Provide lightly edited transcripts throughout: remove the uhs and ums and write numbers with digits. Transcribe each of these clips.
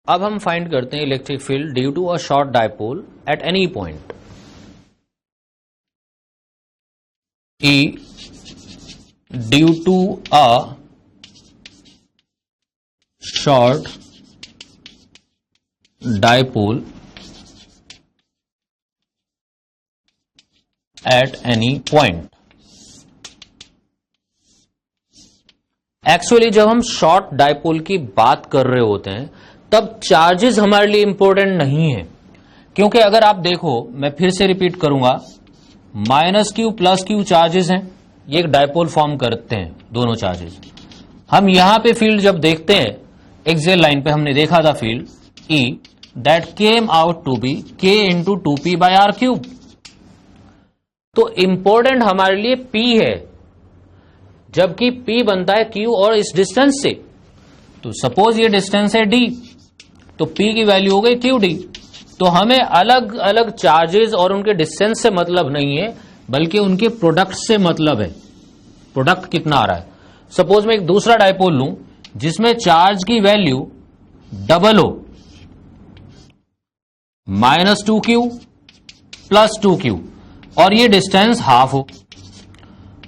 अब हम फाइंड करते हैं electric field due to a short dipole at any point E due to a short dipole at any point। Actually जब हम short dipole की बात कर रहे होते हैं तब चार्जेस हमारे लिए इंपॉर्टेंट नहीं है, क्योंकि अगर आप देखो, मैं फिर से रिपीट करूंगा, -q प्लस q चार्जेस हैं, ये एक डायपोल फॉर्म करते हैं दोनों चार्जेस। हम यहां पे फील्ड जब देखते हैं, एक्सियल लाइन पे हमने देखा था field E that came out to be k into 2p by r cube. तो इंपॉर्टेंट हमारे लिए P है, जबकि P बनता है Q और इस डिस्टेंस से। तो सपोज ये डिस्टेंस है D, तो P की वैल्यू हो गई QD। तो हमें अलग अलग चार्जेस और उनके डिस्टेंस से मतलब नहीं है, बल्कि उनके प्रोडक्ट से मतलब है। प्रोडक्ट कितना आ रहा है। सपोज मैं एक दूसरा डायपोल लूं जिसमें चार्ज की वैल्यू डबल हो, -2q प्लस 2q, और ये डिस्टेंस हाफ हो,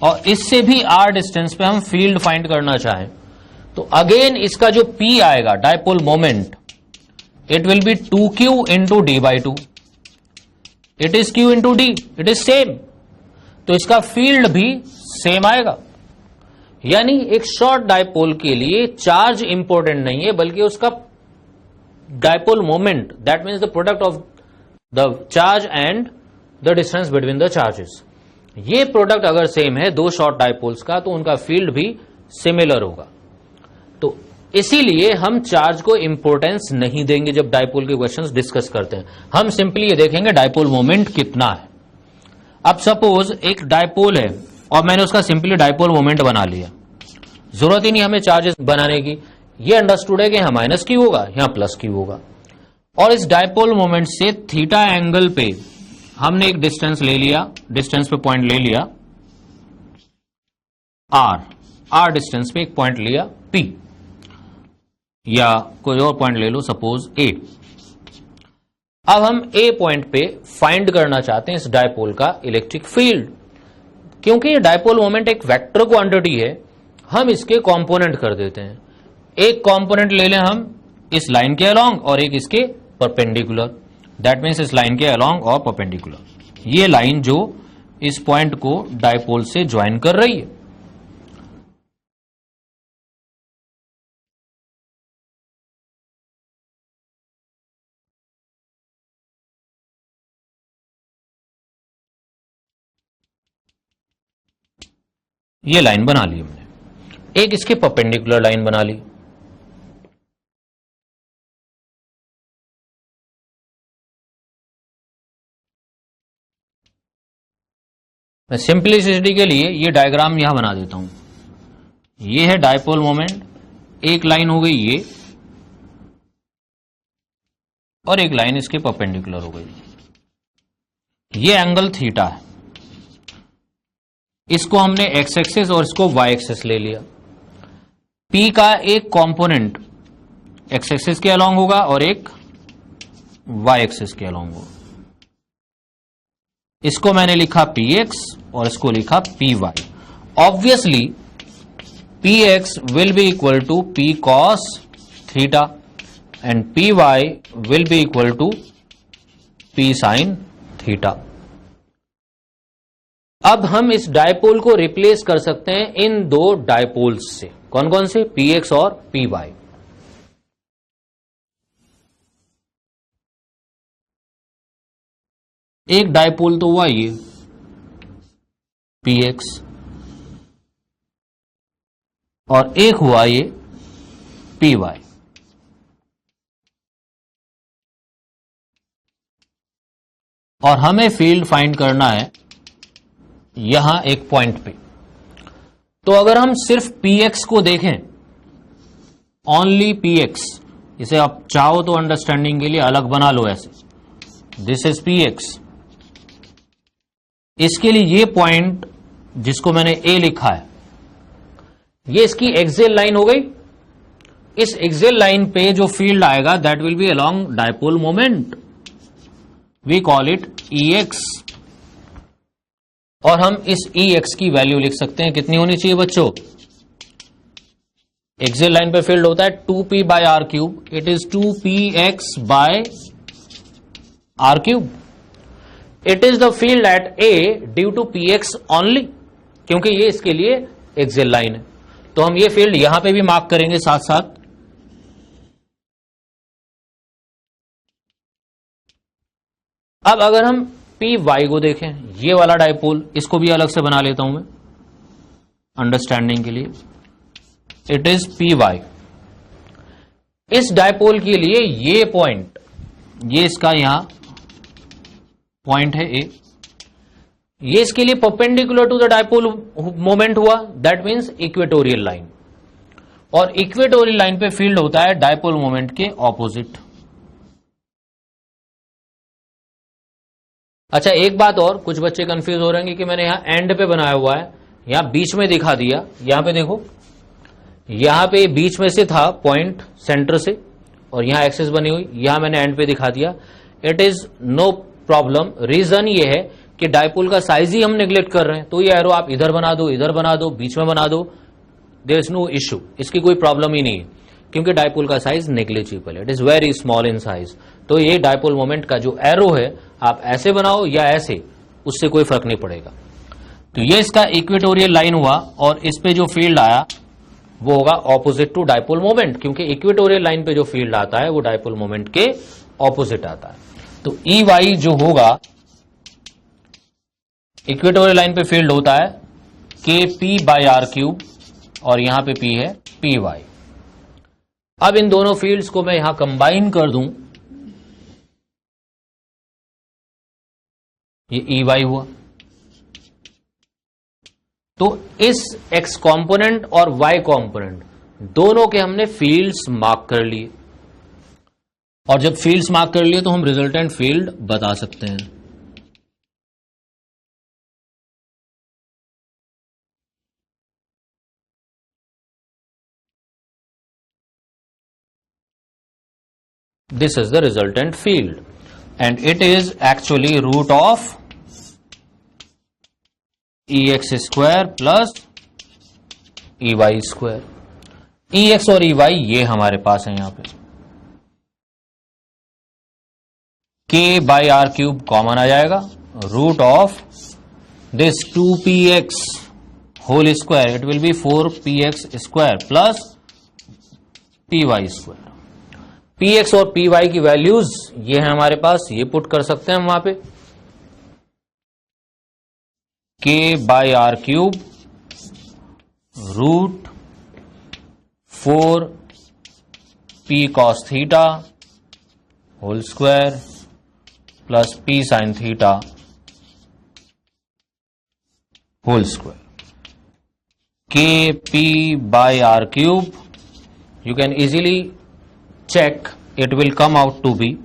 और इससे भी r डिस्टेंस पे हम फील्ड फाइंड करना चाहें, तो अगेन इसका जो P आएगा dipole moment, it will be 2q into d by 2। it is q into d, it is same। तो इसका फील्ड भी सेम आएगा। यानी एक शॉर्ट डायपोल के लिए चार्ज इंपॉर्टेंट नहीं है, बल्कि उसका dipole moment, that means the product of the charge and the distance between the charges. ये प्रोडक्ट अगर सेम है दो शॉर्ट डायपोल्स का, तो उनका फील्ड भी सिमिलर होगा। तो इसीलिए हम चार्ज को इंपॉर्टेंस नहीं देंगे जब डायपोल के क्वेश्चंस डिस्कस करते हैं। हम सिंपली ये देखेंगे डायपोल मोमेंट कितना है। अब सपोज एक डायपोल है और मैंने उसका सिंपली डायपोल मोमेंट बना लिया, जरूरत ही नहीं हमें चार्जेस बनाने की। ये अंडरस्टूड है कि यहां -q होगा, यहां +q होगा, और इस डायपोल मोमेंट से थीटा एंगल पे हमने एक डिस्टेंस ले लिया, डिस्टेंस पे पॉइंट ले लिया r डिस्टेंस पे एक पॉइंट लिया p, या कोई और पॉइंट ले लो, सपोज A। अब हम A पॉइंट पे फाइंड करना चाहते हैं इस डायपोल का इलेक्ट्रिक फील्ड। क्योंकि ये डायपोल मोमेंट एक वेक्टर क्वांटिटी है, हम इसके कंपोनेंट कर देते हैं। एक कंपोनेंट ले लें हम इस लाइन के अलोंग और एक इसके परपेंडिकुलर, दैट मीन्स इस लाइन के अलोंग और परपेंडिकुलर। ये लाइन जो इस पॉइंट को डायपोल से ज्वाइन कर रही है। ये लाइन बना ली हमने, एक इसके परपेंडिकुलर लाइन बना ली। मैं सिंपलिसिटी के लिए ये डायग्राम यहां बना देता हूं। ये है डायपोल मोमेंट, एक लाइन हो गई ये, और एक लाइन इसके परपेंडिकुलर हो गई। ये एंगल थीटा है, इसको हमने एक्स एक्सिस और इसको वाई एक्सिस ले लिया। P का एक कंपोनेंट एक्स एक्सिस के अलोंग होगा और एक वाई एक्सिस के अलोंग होगा। इसको मैंने लिखा Px और इसको लिखा Py। Obviously Px will be equal to P cos theta and Py will be equal to P sin theta. अब हम इस डायपोल को रिप्लेस कर सकते हैं इन दो डायपोल्स से। कौन कौन से? Px और Py। एक डायपोल तो हुआ ये Px, और एक हुआ ये Py। और हमें फील्ड फाइंड करना है यहां एक पॉइंट पे। तो अगर हम सिर्फ Px को देखें, ओनली Px, इसे आप चाहो तो अंडरस्टैंडिंग के लिए अलग बना लो ऐसे, दिस इज Px। इसके लिए ये पॉइंट जिसको मैंने A लिखा है, ये इसकी एक्सियल लाइन हो गई, इस एक्सियल लाइन पे जो फील्ड आएगा that will be along dipole moment, we call it EX। और हम इस EX की वैल्यू लिख सकते हैं, कितनी होनी चाहिए बच्चों? एक्सियल लाइन पे फील्ड होता है 2p by r cube, it is 2px by r cube. It is the field at A due to px only, क्योंकि ये इसके लिए एक्सियल लाइन है। तो हम ये फील्ड यहां पे भी मार्क करेंगे साथ साथ। अब अगर हम पी वाई को देखें, ये वाला डायपोल, इसको भी अलग से बना लेता हूं मैं अंडरस्टैंडिंग के लिए। It is P Y. इस डायपोल के लिए ये पॉइंट, ये इसका यहां पॉइंट है ए, ये इसके लिए perpendicular to the dipole moment हुआ, दैट मीन्स इक्वेटोरियल लाइन। और इक्वेटोरियल लाइन पे फील्ड होता है डायपोल मोमेंट के ऑपोजिट। अच्छा एक बात और, कुछ बच्चे कंफ्यूज हो रहे हैं कि मैंने यहां एंड पे बनाया हुआ है, यहां बीच में दिखा दिया। यहां पे देखो, यहां पे बीच में से था पॉइंट सेंटर से, और यहां एक्सेस बनी हुई, यहां मैंने एंड पे दिखा दिया। It is no problem. Reason ये है कि डायपोल का साइज ही हम नेग्लेक्ट कर रहे हैं, तो ये एरो आप इधर बना दो, इधर बना दो, बीच में बना दो, देयर इज नो इश्यू, इसकी कोई प्रॉब्लम ही नहीं है, क्योंकि डायपोल का साइज नेग्लिजिबल है, it is very small in size. तो ये डायपोल मोमेंट का जो एरो है, आप ऐसे बनाओ या ऐसे, उससे कोई फर्क नहीं पड़ेगा। तो ये इसका इक्वेटोरियल लाइन हुआ, और इस पे जो फील्ड आया वो होगा ऑपोजिट टू डायपोल मोमेंट, क्योंकि इक्वेटोरियल लाइन पे जो फील्ड आता है वो डायपोल मोमेंट के ऑपोजिट आता है। तो ई वाई जो होगा, इक्वेटोरियल लाइन पे फील्ड होता है के पी बाय आर क्यूब, और यहां पे पी है पी वाई। अब इन दोनों फील्ड्स को मैं यहां कंबाइन कर दूं, ये ई वाई हुआ। तो इस एक्स कॉम्पोनेंट और वाई कॉम्पोनेंट दोनों के हमने फील्ड्स मार्क कर लिए, और जब फील्ड्स मार्क कर लिए तो हम रिजल्टेंट फील्ड बता सकते हैं। This is the resultant field, and it is actually root of EX square plus EY square। EX और EY ये हमारे पास है, यहां पे K by R cube common आ जाएगा, root of this 2px whole square, it will be 4px square plus py square. px और py की वैल्यूज ये है हमारे पास, ये पुट कर सकते हैं हम वहां पे। k by R cube root 4p cos theta whole square plus p sine theta whole square. K P by R cube, you can easily check, it will come out to be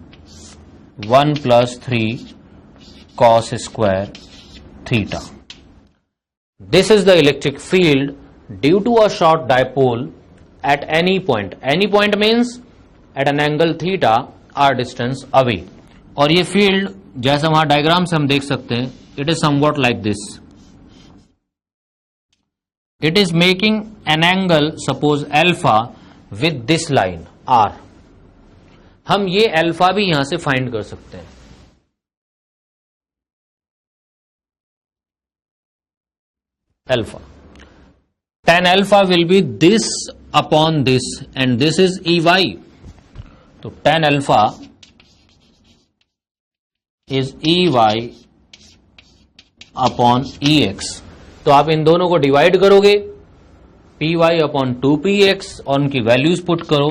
1 plus 3 cos square theta. This is the electric field due to a short dipole at any point. Any point means at an angle theta r distance away. और ये field जैसा वहां diagram से हम देख सकते हैं, it is somewhat like this. It is making an angle, suppose alpha, with this line r. हम ये अल्फा भी यहां से फाइंड कर सकते हैं। Alpha, tan alpha will be this upon this, and this is E Y. तो tan alpha is E Y upon E X. तो आप इन दोनों को डिवाइड करोगे, पी वाई अपॉन 2px, और उनकी वैल्यूज पुट करो।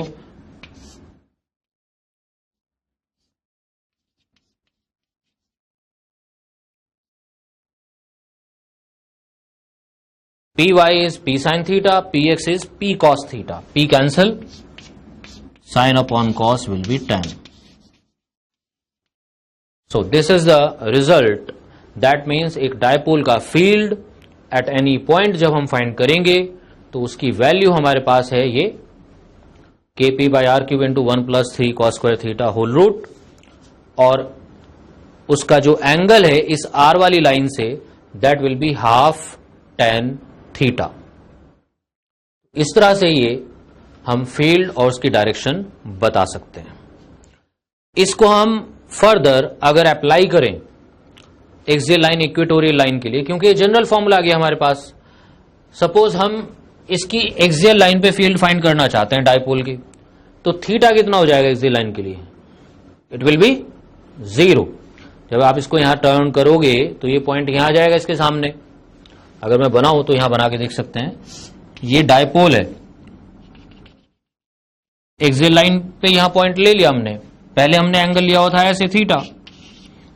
P Y is p sine theta, px is p cos theta, p cancel, sine upon cos will be tan। So this is the result, that means एक डायपोल का field at any point जब हम find करेंगे तो उसकी value हमारे पास है ये kp by R cube into 1 plus 3 cos square theta whole root, और उसका जो एंगल है इस आर वाली line say that will be half tan theta. इस तरह से ये हम फील्ड और उसकी डायरेक्शन बता सकते हैं। इसको हम फर्दर अगर अप्लाई करें एक्सियल लाइन इक्वेटोरियल लाइन के लिए, क्योंकि जनरल फॉर्मूला आ गया हमारे पास, सपोज हम इसकी एक्सियल लाइन पे फील्ड फाइंड करना चाहते हैं डायपोल की, तो थीटा कितना हो जाएगा एक्सियल लाइन के लिए? It will B 0। जब आप इसको यहां टर्न करोगे तो ये पॉइंट यहां आ जाएगा इसके सामने। अगर मैं बनाऊं तो यहां बना के देख सकते हैं, ये डायपोल है, एक्सियल लाइन पे यहां पॉइंट ले लिया हमने, पहले हमने एंगल लिया हुआ था ऐसे थीटा,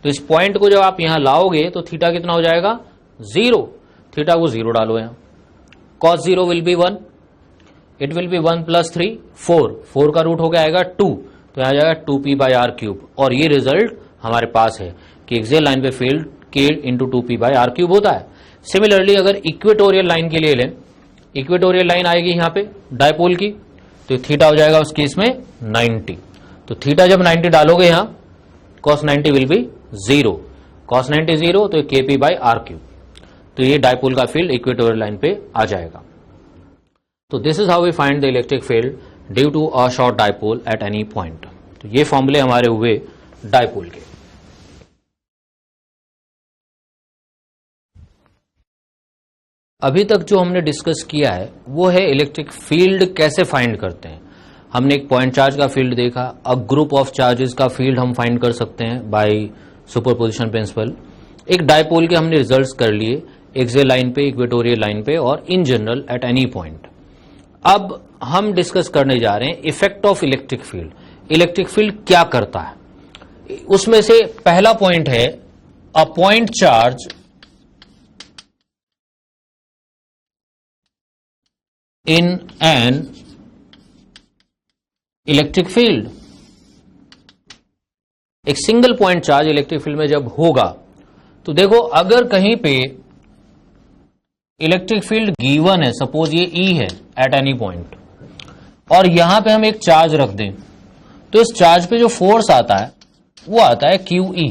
तो इस पॉइंट को जब आप यहां लाओगे तो थीटा कितना हो जाएगा? 0। थीटा को 0 डालो यहां, cos 0 will be 1, it will B 1 plus 3 4 का रूट हो गया आएगा 2, तो यहां जाएगा 2p बाई आर क्यूब, और ये रिजल्ट हमारे पास है कि एक्सियल लाइन पे field k into 2p by R cube होता है। सिमिलरली अगर इक्वेटोरियल लाइन के लिए लें, इक्वेटोरियल लाइन आएगी यहां पे डायपोल की, तो थीटा हो जाएगा उस केस में 90, तो थीटा जब 90 डालोगे यहां cos 90 विल बी 0, cos 90 0, तो kp बाई आर क्यूब, तो ये डायपोल का फील्ड इक्वेटोरियल लाइन पे आ जाएगा। तो this is how we find the electric field due to a short dipole at any point. तो ये फॉर्मूले हमारे हुए डायपोल के। अभी तक जो हमने डिस्कस किया है वो है इलेक्ट्रिक फील्ड कैसे फाइंड करते हैं। हमने एक पॉइंट चार्ज का फील्ड देखा, अ ग्रुप ऑफ चार्जेस का फील्ड हम फाइंड कर सकते हैं बाय सुपरपोजिशन प्रिंसिपल। एक डायपोल के हमने रिजल्ट्स कर लिए एक्सियल लाइन पे, इक्वेटोरियल लाइन पे और in general eight any point. अब हम डिस्कस करने जा रहे हैं effect of electric field. Electric field क्या करता है, उसमें से पहला पॉइंट है a point charge in an electric field. एक single point charge electric field में जब होगा तो देखो, अगर कहीं पे इलेक्ट्रिक फील्ड गिवन है, सपोज ये E है एट एनी पॉइंट, और यहां पे हम एक चार्ज रख दें, तो इस चार्ज पे जो फोर्स आता है वो आता है QE।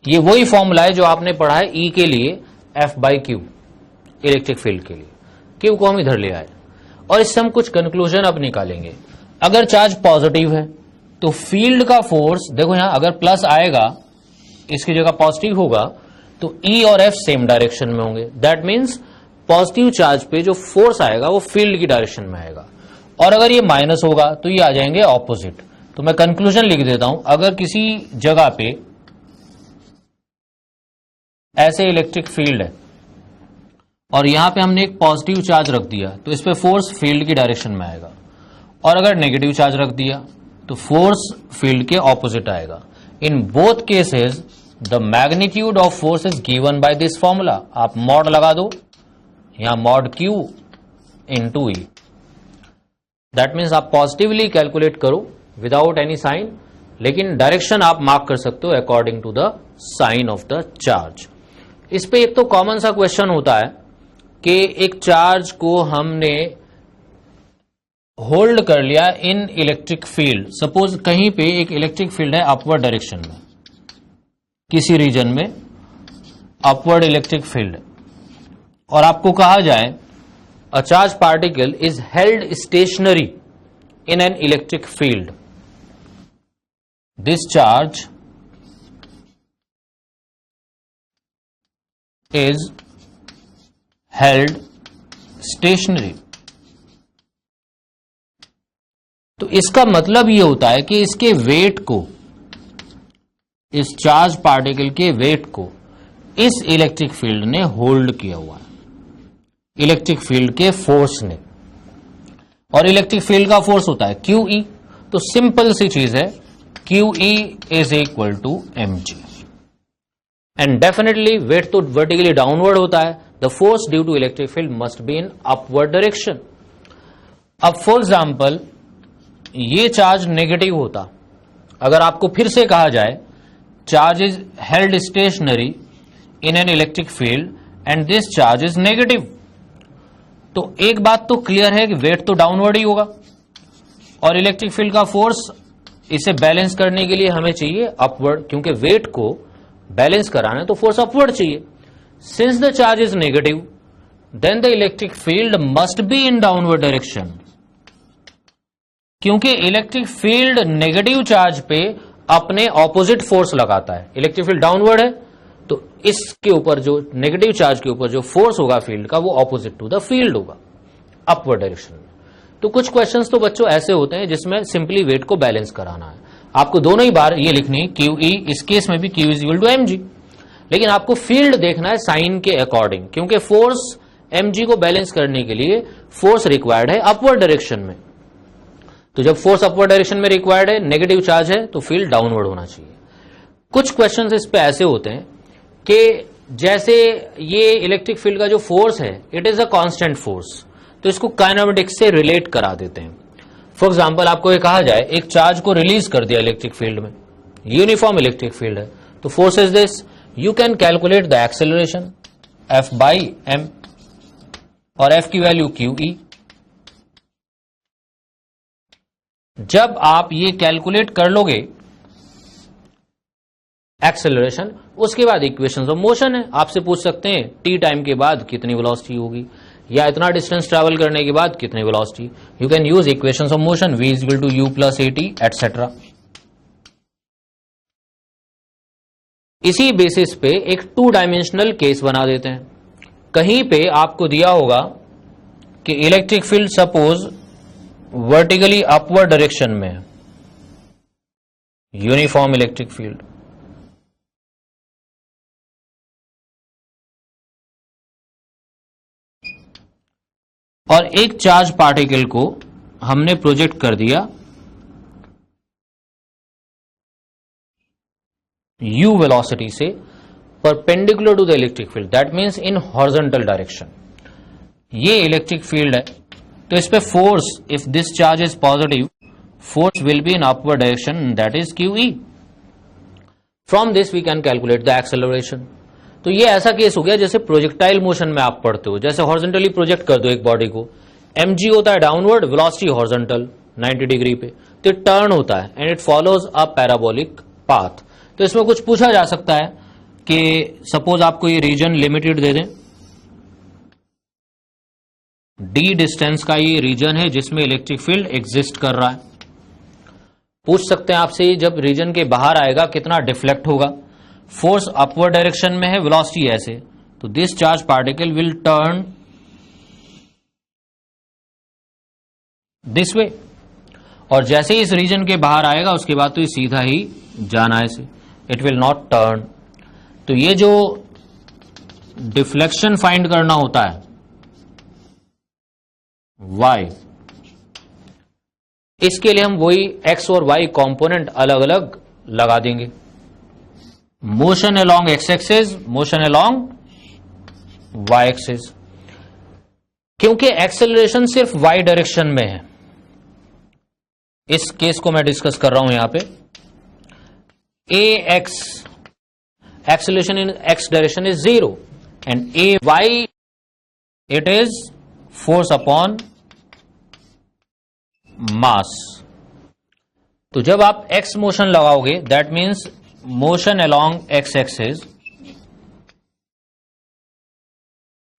ये वही फॉर्मूला है जो आपने पढ़ा है E के लिए F/Q इलेक्ट्रिक फील्ड के लिए। Q को हम इधर ले आए और इससे हम कुछ कंक्लूजन अब निकालेंगे। अगर चार्ज पॉजिटिव है तो फील्ड का फोर्स देखो, यहां अगर प्लस आएगा इसकी जगह पॉजिटिव होगा तो E और F सेम डायरेक्शन में होंगे। दैट मीन्स पॉजिटिव चार्ज पे जो फोर्स आएगा वो फील्ड की डायरेक्शन में आएगा, और अगर ये माइनस होगा तो ये आ जाएंगे ऑपोजिट। तो मैं कंक्लूजन लिख देता हूं, अगर किसी जगह पे ऐसे इलेक्ट्रिक फील्ड है और यहां पे हमने एक पॉजिटिव चार्ज रख दिया तो इस पे फोर्स फील्ड की डायरेक्शन में आएगा, और अगर नेगेटिव चार्ज रख दिया तो फोर्स फील्ड के ऑपोजिट आएगा। In both cases the magnitude of force is given by this formula. आप मॉड लगा दो यहां, mod Q into E। That means आप पॉजिटिवली कैलकुलेट करो विदाउट एनी साइन, लेकिन डायरेक्शन आप मार्क कर सकते हो according to the sign of the charge. इस पे एक तो कॉमन सा क्वेश्चन होता है कि एक चार्ज को हमने होल्ड कर लिया इन इलेक्ट्रिक फील्ड। सपोज कहीं पे एक इलेक्ट्रिक फील्ड है अपवर्ड डायरेक्शन में, किसी रीजन में अपवर्ड इलेक्ट्रिक फील्ड, और आपको कहा जाए a charge particle is held stationary in an electric field. This charge is held stationary. तो इसका मतलब यह होता है कि इसके वेट को, इस चार्ज पार्टिकल के वेट को इस इलेक्ट्रिक फील्ड ने होल्ड किया हुआ है, इलेक्ट्रिक फील्ड के फोर्स ने। और इलेक्ट्रिक फील्ड का फोर्स होता है QE। तो सिंपल सी चीज है, QE is equal to mg, and definitely weight तो वर्टिकली डाउनवर्ड होता है, the force due to electric field must be in upward direction. अब फॉर एग्जाम्पल ये चार्ज नेगेटिव होता, अगर आपको फिर से कहा जाए charge is held stationary in an electric field and this charge is negative, तो एक बात तो क्लियर है कि वेट तो डाउनवर्ड ही होगा, और इलेक्ट्रिक फील्ड का फोर्स, इसे बैलेंस करने के लिए हमें चाहिए अपवर्ड, क्योंकि वेट को बैलेंस कराना है तो फोर्स अपवर्ड चाहिए. Since the charge is negative then the electric field must be in downward direction. क्योंकि इलेक्ट्रिक फील्ड नेगेटिव चार्ज पे अपने ऑपोजिट फोर्स लगाता है. इलेक्ट्रिक फील्ड डाउनवर्ड है तो इसके ऊपर जो नेगेटिव चार्ज के ऊपर जो फोर्स होगा फील्ड का वो ऑपोजिट टू द फील्ड होगा अपवर्ड डायरेक्शन में. तो कुछ क्वेश्चंस तो बच्चों ऐसे होते हैं जिसमें सिंपली वेट को बैलेंस कराना है. आपको दोनों ही बार ये लिखनी क्यू ई, इस केस में भी Q is equal to M G, लेकिन आपको फील्ड देखना है साइन के अकॉर्डिंग, क्योंकि फोर्स एम जी को बैलेंस करने के लिए फोर्स रिक्वायर्ड है अपवर्ड डायरेक्शन में. तो जब फोर्स अपवर्ड डायरेक्शन में रिक्वायर्ड है, नेगेटिव चार्ज है, तो फील्ड डाउनवर्ड होना चाहिए. कुछ क्वेश्चंस इस पे ऐसे होते हैं कि जैसे ये इलेक्ट्रिक फील्ड का जो फोर्स है it is a constant force, तो इसको काइनेमेटिक्स से रिलेट करा देते हैं. फॉर एग्जांपल आपको ये कहा जाए एक चार्ज को रिलीज कर दिया इलेक्ट्रिक फील्ड में, यूनिफॉर्म इलेक्ट्रिक फील्ड है, तो force is this, you can calculate the acceleration F by M और एफ की वैल्यू क्यू ई. जब आप ये कैलकुलेट कर लोगे एक्सेलरेशन, उसके बाद इक्वेशंस ऑफ मोशन है. आपसे पूछ सकते हैं टी टाइम के बाद कितनी वेलोसिटी होगी, या इतना डिस्टेंस ट्रैवल करने के बाद कितनी velocity. You can use equations of motion, v is equal to u plus A T etcetera. इसी बेसिस पे एक 2 डायमेंशनल केस बना देते हैं. कहीं पे आपको दिया होगा कि electric field suppose vertically upward direction में है, यूनिफॉर्म इलेक्ट्रिक फील्ड, और एक चार्ज पार्टिकल को हमने प्रोजेक्ट कर दिया u वेलोसिटी से perpendicular to the electric field, that means in horizontal direction. ये इलेक्ट्रिक फील्ड है, तो इस पे force, if this charge is positive, force will be in upward direction, that is Q E. From this we can calculate the acceleration. तो ये ऐसा case हो गया जैसे प्रोजेक्टाइल मोशन में आप पढ़ते हो, जैसे हॉरिजॉन्टली प्रोजेक्ट कर दो एक बॉडी को, mg होता है डाउनवर्ड, वेलोसिटी हॉरिजॉन्टल 90 डिग्री पे, तो टर्न होता है and it follows a parabolic path. तो इसमें कुछ पूछा जा सकता है कि सपोज आपको ये रीजन लिमिटेड दे दें, d डिस्टेंस का ये रीजन है जिसमें इलेक्ट्रिक फील्ड एग्जिस्ट कर रहा है. पूछ सकते हैं आपसे जब रीजन के बाहर आएगा कितना डिफ्लेक्ट होगा. फोर्स अपवर्ड डायरेक्शन में है, वेलोसिटी ऐसे, तो this charge particle will turn this way, और जैसे ही इस रीजन के बाहर आएगा उसके बाद तो ये सीधा ही जाना है ऐसे, इट विल नॉट टर्न. तो ये जो डिफ्लेक्शन फाइंड करना होता है y, इसके लिए हम वही x और y कंपोनेंट अलग अलग लगा देंगे. Motion along x axis, motion along y axis. क्योंकि एक्सेलरेशन सिर्फ y डायरेक्शन में है, इस केस को मैं डिस्कस कर रहा हूं यहां पे. ax acceleration in x direction is 0 and ay it is force upon mass. तो जब आप x मोशन लगाओगे that means motion along x axis,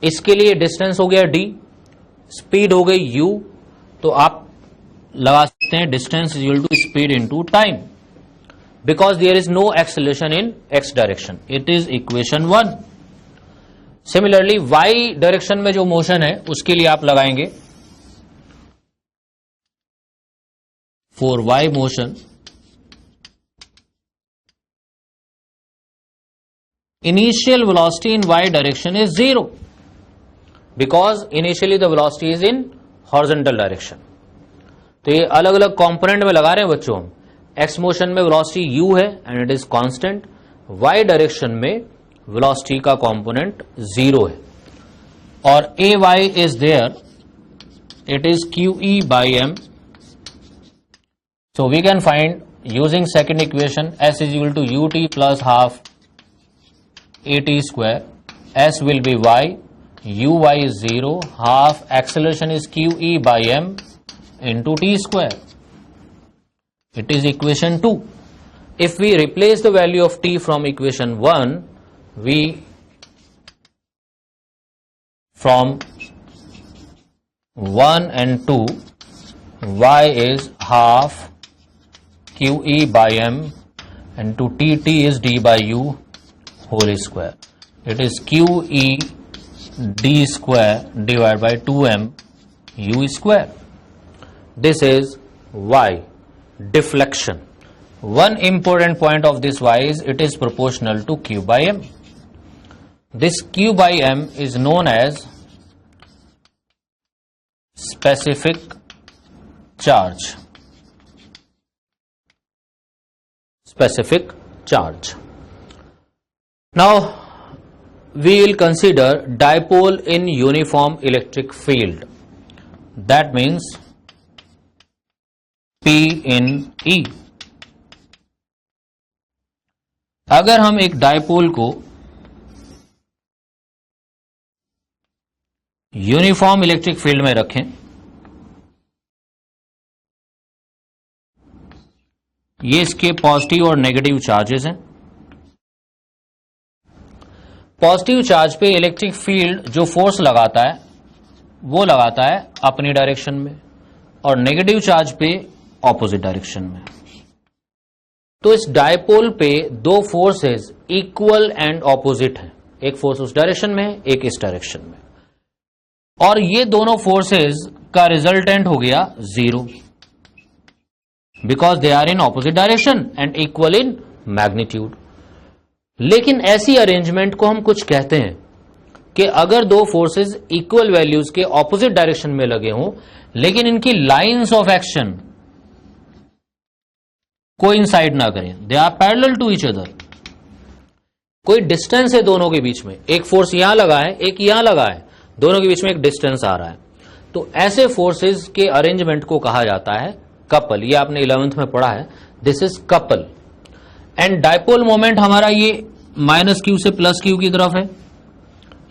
इसके लिए डिस्टेंस हो गया d, स्पीड हो गई u, तो आप लगा सकते हैं distance is equal to speed into time, because there is no acceleration in x direction. It is equation 1. Similarly y direction में जो मोशन है उसके लिए आप लगाएंगे for y motion, initial velocity in y direction is 0 because initially the velocity is in horizontal direction. तो ये अलग अलग कंपोनेंट में लगा रहे हैं बच्चों हम. x मोशन में वेलोसिटी u है and it is constant, y direction में वेलोसिटी का कंपोनेंट 0 है, और ay is there, it is qe by m. So we can find using second equation s is equal to ut plus half at square. S will be y, uy is 0, half acceleration is qe by m into t square. It is equation 2. If we replace the value of t from equation 1, from 1 and 2, y is half qe by m, and to t is d by u whole square. It is qe d square divided by 2m u square. This is y, deflection. One important point of this y is it is proportional to q by m. This q by m is known as specific charge. Specific charge. Now we will consider dipole in uniform electric field. That means P in E. अगर हम एक dipole को uniform electric field में रखें, ये इसके positive और negative charges हैं. पॉजिटिव चार्ज पे इलेक्ट्रिक फील्ड जो फोर्स लगाता है वो लगाता है अपनी डायरेक्शन में, और नेगेटिव चार्ज पे ऑपोजिट डायरेक्शन में. तो इस डायपोल पे दो फोर्सेस इक्वल एंड ऑपोजिट हैं. एक फोर्स उस डायरेक्शन में है, एक इस डायरेक्शन में, और ये दोनों फोर्सेस का रिजल्टेंट हो गया zero, because they are in opposite direction and equal in magnitude. लेकिन ऐसी अरेंजमेंट को हम कुछ कहते हैं कि अगर दो फोर्सेस इक्वल वैल्यूज के ऑपोजिट डायरेक्शन में लगे हों, लेकिन इनकी लाइंस ऑफ एक्शन कोइंसाइड ना करें, they are parallel to each other, कोई डिस्टेंस है दोनों के बीच में, एक फोर्स यहां लगा है एक यहां लगा है, दोनों के बीच में एक डिस्टेंस आ रहा है, तो ऐसे फोर्सेस के अरेंजमेंट को कहा जाता है कपल. ये आपने 11th में पढ़ा है. This is couple. And dipole moment हमारा ये माइनस क्यू से प्लस क्यू की तरफ है.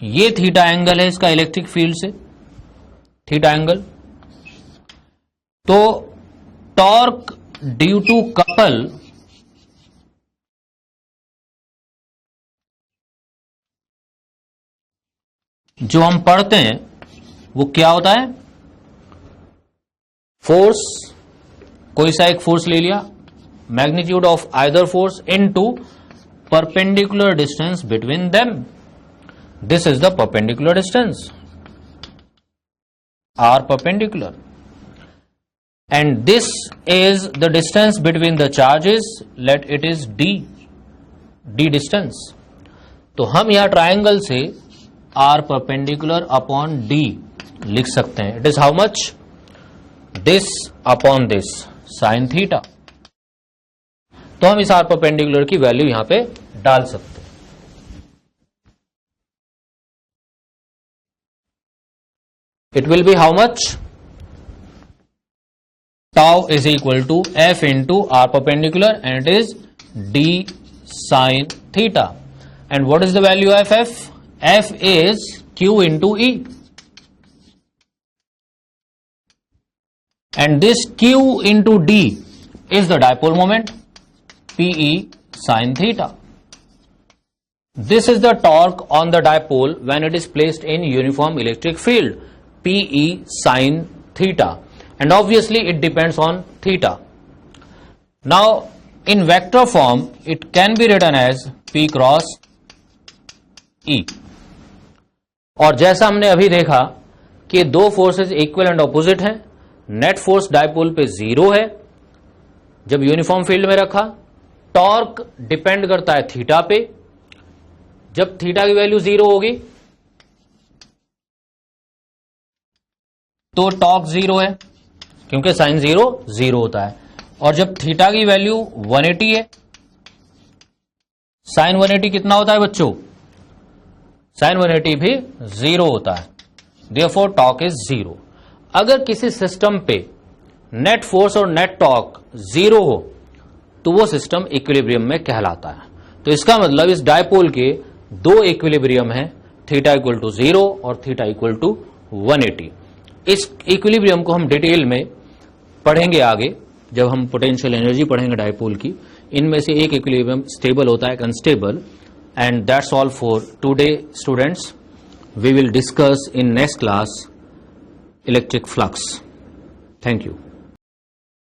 ये थीटा एंगल है इसका इलेक्ट्रिक फील्ड से, थीटा एंगल. तो टॉर्क ड्यू टू कपल जो हम पढ़ते हैं वो क्या होता है? फोर्स, कोई सा एक फोर्स ले लिया, magnitude of either force into perpendicular distance between them. This is the perpendicular distance, R perpendicular, and this is the distance between the charges. Let it is d distance. तो हम यहां triangle से r perpendicular upon d लिख सकते हैं. It is how much? This upon this sin theta. तो हम इस r perpendicular की वैल्यू यहां पे डाल सकते हैं. It will be how much? Tau is equal to f into r perpendicular, and it is d sin theta. And what is the value of f? F is q into E. And this q into d is the dipole moment, Pe sin theta. This is the torque on the dipole when it is placed in uniform electric field, Pe sin theta. And obviously it depends on theta. Now in vector form it can be written as P cross E. और जैसा हमने अभी देखा कि दो forces equal and opposite हैं, net force dipole पे zero है जब यूनिफॉर्म फील्ड में रखा. टॉर्क डिपेंड करता है थीटा पे, जब थीटा की वैल्यू जीरो होगी तो टॉर्क जीरो है, क्योंकि साइन जीरो जीरो होता है. और जब थीटा की वैल्यू 180 है, साइन 180 कितना होता है बच्चों? साइन 180 भी जीरो होता है. Therefore torque is zero. अगर किसी सिस्टम पे नेट फोर्स और नेट टॉर्क जीरो हो तो वो सिस्टम इक्विलिब्रियम में कहलाता है. तो इसका मतलब इस डायपोल के दो इक्विलिब्रियम है, थीटा इक्वल टू जीरो और थीटा इक्वल टू 180. इस इक्विलिब्रियम को हम डिटेल में पढ़ेंगे आगे. जब हम पोटेंशियल एनर्जी पढ़ेंगे डायपोल की, इनमें से एक इक्विलिब्रियम स्टेबल होता है, एक unstable. And that's all for today students. We will discuss in next class electric flux. Thank you.